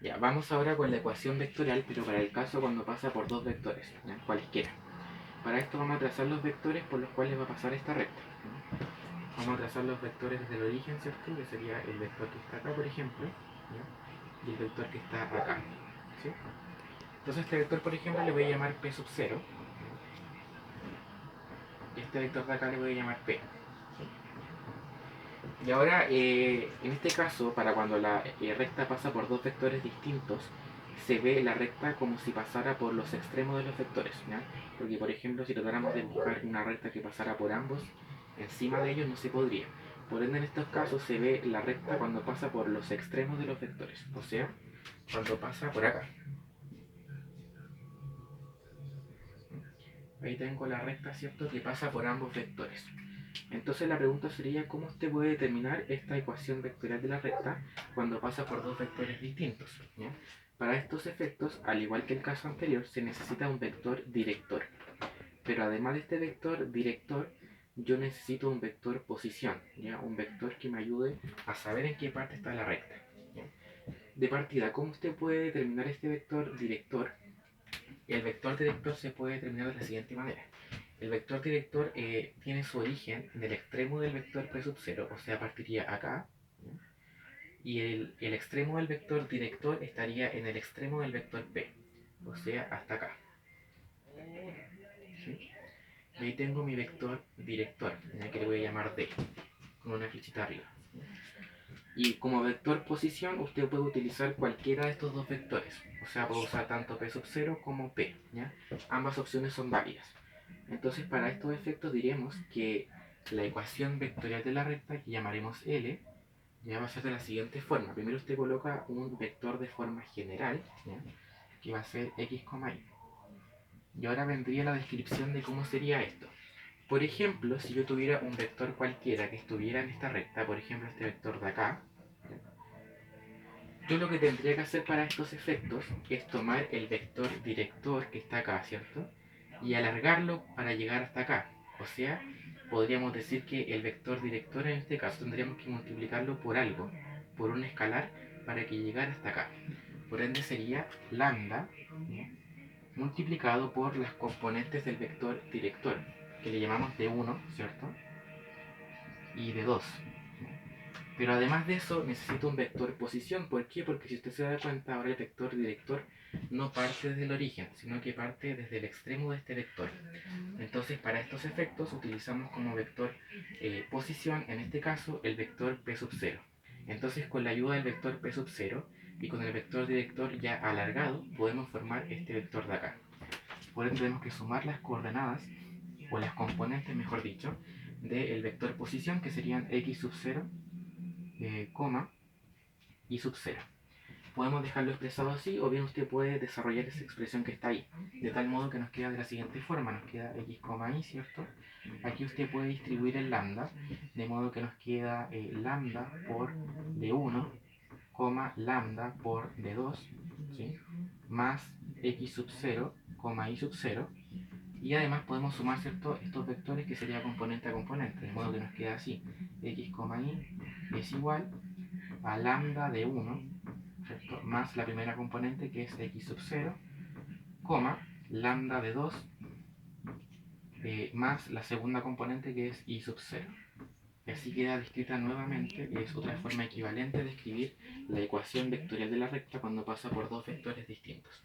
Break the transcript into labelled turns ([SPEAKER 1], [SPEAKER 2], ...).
[SPEAKER 1] Ya, vamos ahora con la ecuación vectorial, pero para el caso cuando pasa por dos vectores, ¿ya? Cualesquiera. Para esto vamos a trazar los vectores por los cuales va a pasar esta recta, ¿ya? Vamos a trazar los vectores desde el origen, ¿cierto? Que sería el vector que está acá, por ejemplo, ¿ya? Y el vector que está acá, ¿sí? Entonces este vector, por ejemplo, le voy a llamar P sub 0. Y este vector de acá le voy a llamar P. Y ahora, en este caso, para cuando la recta pasa por dos vectores distintos, se ve la recta como si pasara por los extremos de los vectores, ¿ya? Porque, por ejemplo, si tratáramos de buscar una recta que pasara por ambos, encima de ellos no se podría. Por ende, en estos casos se ve la recta cuando pasa por los extremos de los vectores, o sea, cuando pasa por acá. Ahí tengo la recta, ¿cierto?, que pasa por ambos vectores. Entonces la pregunta sería cómo usted puede determinar esta ecuación vectorial de la recta cuando pasa por dos vectores distintos, ¿ya? Para estos efectos, al igual que el caso anterior, se necesita un vector director. Pero además de este vector director, yo necesito un vector posición, ¿ya? Un vector que me ayude a saber en qué parte está la recta, ¿ya? De partida, ¿cómo usted puede determinar este vector director? El vector director se puede determinar de la siguiente manera. El vector director tiene su origen en el extremo del vector P sub 0, o sea, partiría acá. Y el extremo del vector director estaría en el extremo del vector P, o sea, hasta acá. ¿Sí? Y ahí tengo mi vector director, que le voy a llamar D, con una flechita arriba. Y como vector posición, usted puede utilizar cualquiera de estos dos vectores. O sea, puede usar tanto P sub 0 como P, ¿ya? Ambas opciones son válidas. Entonces, para estos efectos diremos que la ecuación vectorial de la recta, que llamaremos L, ya va a ser de la siguiente forma. Primero usted coloca un vector de forma general, ¿ya? Que va a ser x, y. Y ahora vendría la descripción de cómo sería esto. Por ejemplo, si yo tuviera un vector cualquiera que estuviera en esta recta, por ejemplo este vector de acá, yo lo que tendría que hacer para estos efectos es tomar el vector director que está acá, ¿cierto? Y alargarlo para llegar hasta acá. O sea, podríamos decir que el vector director en este caso tendríamos que multiplicarlo por algo, por un escalar, para que llegara hasta acá. Por ende sería lambda, ¿ya?, multiplicado por las componentes del vector director, que le llamamos de 1, ¿cierto? Y de 2. Pero además de eso necesito un vector posición. ¿Por qué? Porque si usted se da cuenta, ahora el vector director no parte desde el origen, sino que parte desde el extremo de este vector. Entonces, para estos efectos utilizamos como vector posición, en este caso, el vector P sub 0. Entonces, con la ayuda del vector P sub 0 y con el vector director ya alargado, podemos formar este vector de acá. Por ende, tenemos que sumar las coordenadas, o las componentes, mejor dicho, del vector posición, que serían x sub 0, coma, y sub 0. Podemos dejarlo expresado así, o bien usted puede desarrollar esa expresión que está ahí, de tal modo que nos queda de la siguiente forma. Nos queda x, y, ¿cierto? Aquí usted puede distribuir el lambda, de modo que nos queda lambda por d1, lambda por d2, ¿sí?, más x sub 0, y sub 0. Y además podemos sumar, ¿cierto?, estos vectores, que sería componente a componente, de modo que nos queda así: x, y es igual a lambda de 1, ¿cierto?, más la primera componente, que es x sub 0, lambda de 2, más la segunda componente, que es y sub 0. Y así queda descrita nuevamente, es otra forma equivalente de escribir la ecuación vectorial de la recta cuando pasa por dos vectores distintos.